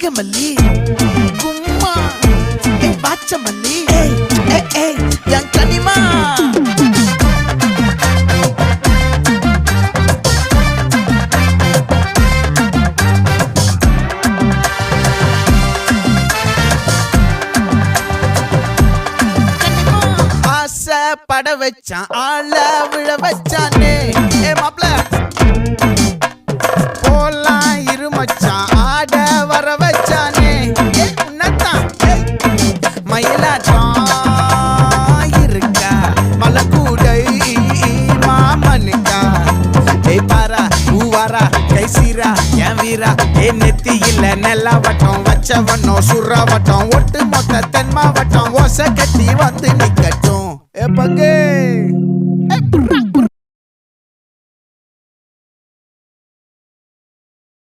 நாகமல்லி கும்மா பாச்சமல்லி என் கனிமா பட வச்சான் ஆள விழ வச்சானே மாப்ள போலாம் இருமச்சான் ஆட வர வச்சானே உன்னத்தான் மயிலாட்டம் இருக்கா மலக்கூடை மாமனுக்கா பாரா பூவாரா கைசீரா என் வீரா நெத்தி இல்ல நெல்லா வட்டம் வச்சவனும் சுறா வட்டம் ஒட்டு மொத்த தென் மாவட்டம் ஓசை கட்டி வந்து நிக்கட்டும் பங்கே